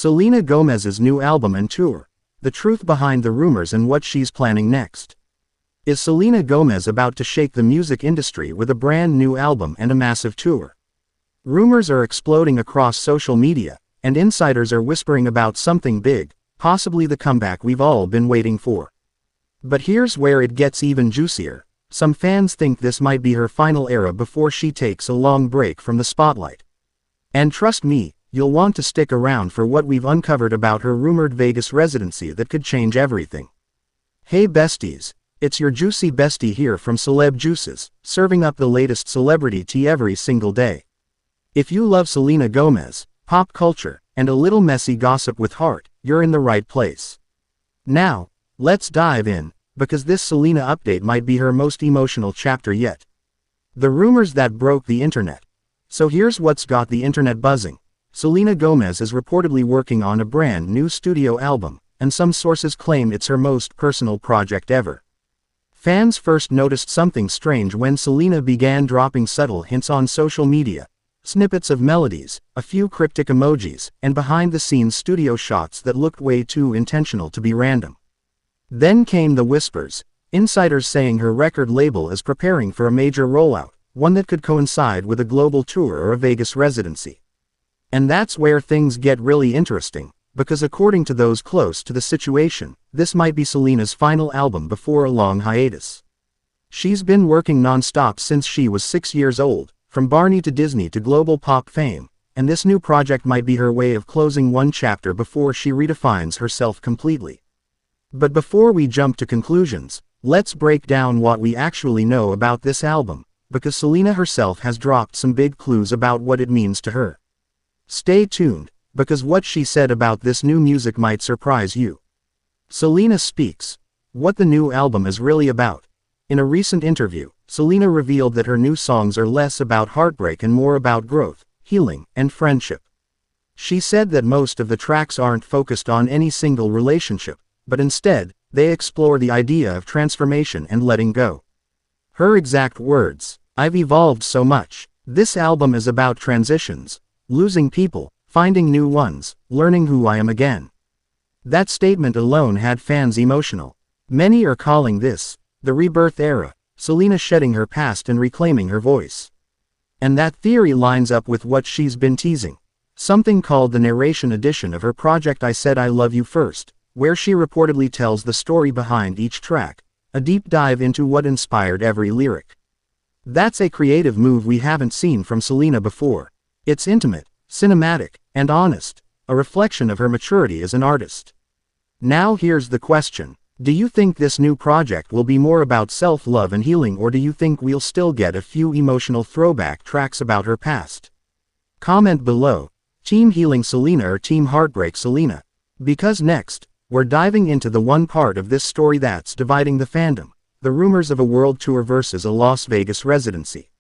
Selena Gomez's new album and tour. The truth behind the rumors and what she's planning next. Is Selena Gomez about to shake the music industry with a brand new album and a massive tour? Rumors are exploding across social media, and insiders are whispering about something big, possibly the comeback we've all been waiting for. But here's where it gets even juicier. Some fans think this might be her final era before she takes a long break from the spotlight. And trust me, you'll want to stick around for what we've uncovered about her rumored Vegas residency that could change everything. Hey besties, it's your juicy bestie here from Celeb Juices, serving up the latest celebrity tea every single day. If you love Selena Gomez, pop culture, and a little messy gossip with heart, you're in the right place. Now, let's dive in, because this Selena update might be her most emotional chapter yet. The rumors that broke the internet. So here's what's got the internet buzzing. Selena Gomez is reportedly working on a brand new studio album, and some sources claim it's her most personal project ever. Fans first noticed something strange when Selena began dropping subtle hints on social media. Snippets of melodies, a few cryptic emojis, and behind-the-scenes studio shots that looked way too intentional to be random. Then came the whispers, insiders saying her record label is preparing for a major rollout, one that could coincide with a global tour or a Vegas residency. And that's where things get really interesting, because according to those close to the situation, this might be Selena's final album before a long hiatus. She's been working non-stop since she was 6 years old, from Barney to Disney to global pop fame, and this new project might be her way of closing one chapter before she redefines herself completely. But before we jump to conclusions, let's break down what we actually know about this album, because Selena herself has dropped some big clues about what it means to her. Stay tuned, because what she said about this new music might surprise you. Selena speaks. What the new album is really about. In a recent interview, Selena revealed that her new songs are less about heartbreak and more about growth, healing, and friendship. She said that most of the tracks aren't focused on any single relationship, but instead, they explore the idea of transformation and letting go. Her exact words, "I've evolved so much. This album is about transitions, losing people, finding new ones, learning who I am again." That statement alone had fans emotional. Many are calling this the rebirth era, Selena shedding her past and reclaiming her voice. And that theory lines up with what she's been teasing. Something called the narration edition of her project I Said I Love You First, where she reportedly tells the story behind each track, a deep dive into what inspired every lyric. That's a creative move we haven't seen from Selena before. It's intimate, cinematic, and honest, a reflection of her maturity as an artist. Now here's the question. Do you think this new project will be more about self-love and healing, or do you think we'll still get a few emotional throwback tracks about her past? Comment below. Team Healing Selena or Team Heartbreak Selena? Because next, we're diving into the one part of this story that's dividing the fandom, the rumors of a world tour versus a Las Vegas residency.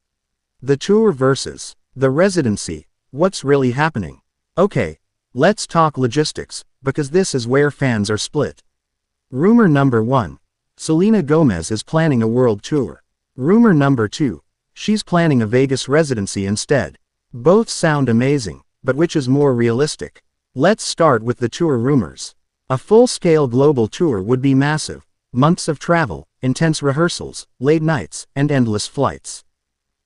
The tour versus the residency. What's really happening? Okay, let's talk logistics, because this is where fans are split. Rumor number 1. Selena Gomez is planning a world tour. Rumor number 2. She's planning a Vegas residency instead. Both sound amazing, but which is more realistic? Let's start with the tour rumors. A full-scale global tour would be massive. Months of travel, intense rehearsals, late nights, and endless flights.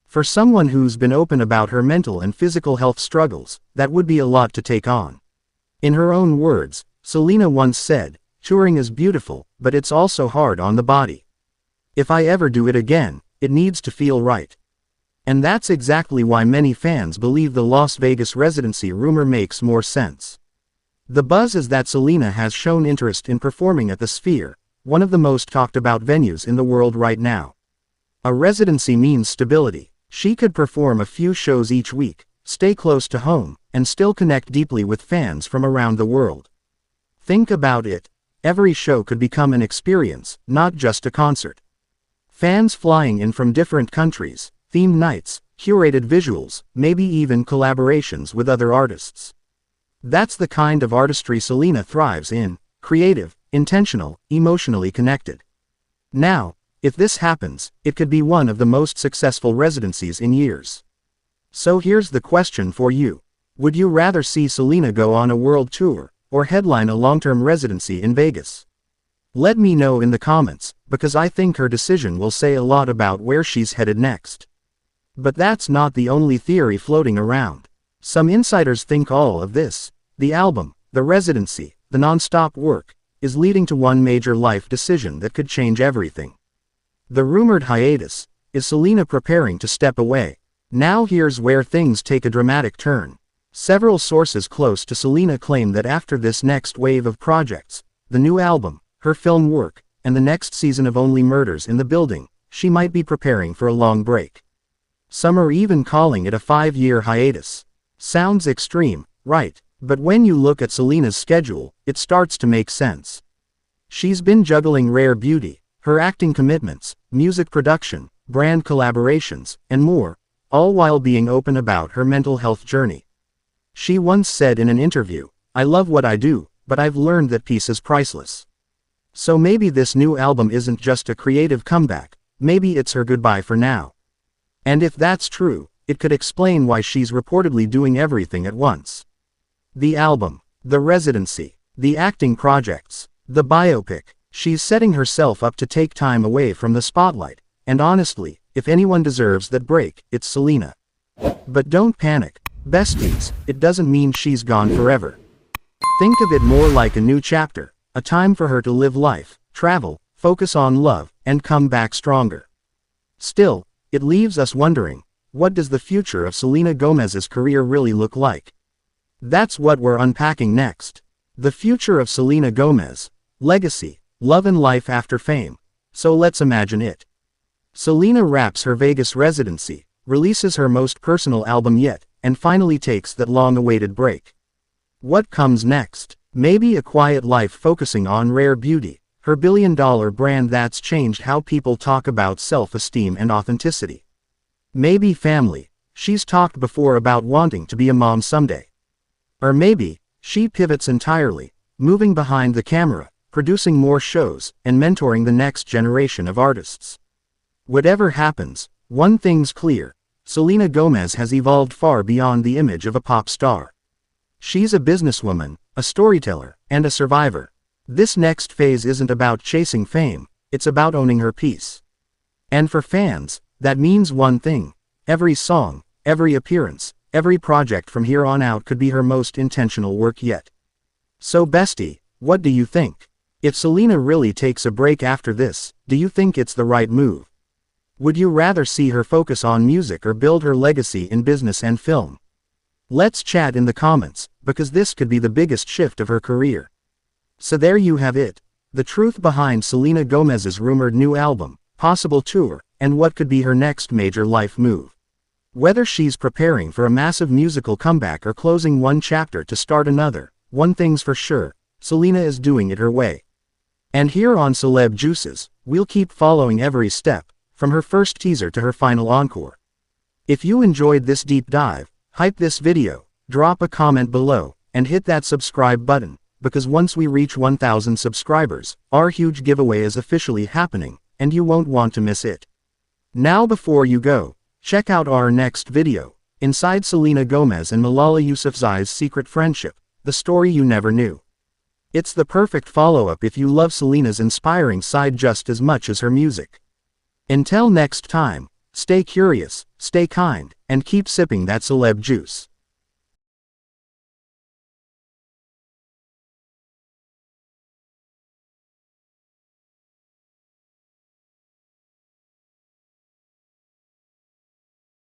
For someone who's been open about her mental and physical health struggles, that would be a lot to take on. In her own words, Selena once said, "Touring is beautiful, but it's also hard on the body. If I ever do it again, it needs to feel right." And that's exactly why many fans believe the Las Vegas residency rumor makes more sense. The buzz is that Selena has shown interest in performing at the Sphere, one of the most talked about venues in the world right now. A residency means stability. She could perform a few shows each week, stay close to home, and still connect deeply with fans from around the world. Think about it. Every show could become an experience, not just a concert. Fans flying in from different countries, themed nights, curated visuals, maybe even collaborations with other artists. That's the kind of artistry Selena thrives in, creative, intentional, emotionally connected. Now, if this happens, it could be one of the most successful residencies in years. So here's the question for you. Would you rather see Selena go on a world tour, or headline a long-term residency in Vegas? Let me know in the comments, because I think her decision will say a lot about where she's headed next. But that's not the only theory floating around. Some insiders think all of this, the album, the residency, the non-stop work, is leading to one major life decision that could change everything. The rumored hiatus. Is Selena preparing to step away? Now here's where things take a dramatic turn. Several sources close to Selena claim that after this next wave of projects, the new album, her film work, and the next season of Only Murders in the Building, she might be preparing for a long break. Some are even calling it a 5-year hiatus. Sounds extreme, right? But when you look at Selena's schedule, it starts to make sense. She's been juggling Rare Beauty, her acting commitments, music production, brand collaborations, and more, all while being open about her mental health journey. She once said in an interview, "I love what I do, but I've learned that peace is priceless." So maybe this new album isn't just a creative comeback, maybe it's her goodbye for now. And if that's true, it could explain why she's reportedly doing everything at once. The album, the residency, the acting projects, the biopic. She's setting herself up to take time away from the spotlight, and honestly, if anyone deserves that break, it's Selena. But don't panic, besties, it doesn't mean she's gone forever. Think of it more like a new chapter, a time for her to live life, travel, focus on love, and come back stronger. Still, it leaves us wondering, what does the future of Selena Gomez's career really look like? That's what we're unpacking next. The future of Selena Gomez, legacy, love and life after fame. So let's imagine it. Selena wraps her Vegas residency, releases her most personal album yet, and finally takes that long-awaited break. What comes next? Maybe a quiet life focusing on Rare Beauty, her billion-dollar brand that's changed how people talk about self-esteem and authenticity. Maybe family. She's talked before about wanting to be a mom someday. Or maybe, she pivots entirely, moving behind the camera, producing more shows, and mentoring the next generation of artists. Whatever happens, one thing's clear, Selena Gomez has evolved far beyond the image of a pop star. She's a businesswoman, a storyteller, and a survivor. This next phase isn't about chasing fame, it's about owning her peace. And for fans, that means one thing: every song, every appearance, every project from here on out could be her most intentional work yet. So bestie, what do you think? If Selena really takes a break after this, do you think it's the right move? Would you rather see her focus on music or build her legacy in business and film? Let's chat in the comments, because this could be the biggest shift of her career. So there you have it, the truth behind Selena Gomez's rumored new album, possible tour, and what could be her next major life move. Whether she's preparing for a massive musical comeback or closing one chapter to start another, one thing's for sure, Selena is doing it her way. And here on Celeb Juices, we'll keep following every step, from her first teaser to her final encore. If you enjoyed this deep dive, hype this video, drop a comment below, and hit that subscribe button, because once we reach 1,000 subscribers, our huge giveaway is officially happening, and you won't want to miss it. Now before you go, check out our next video, Inside Selena Gomez and Malala Yousafzai's Secret Friendship, the story you never knew. It's the perfect follow-up if you love Selena's inspiring side just as much as her music. Until next time, stay curious, stay kind, and keep sipping that celeb juice.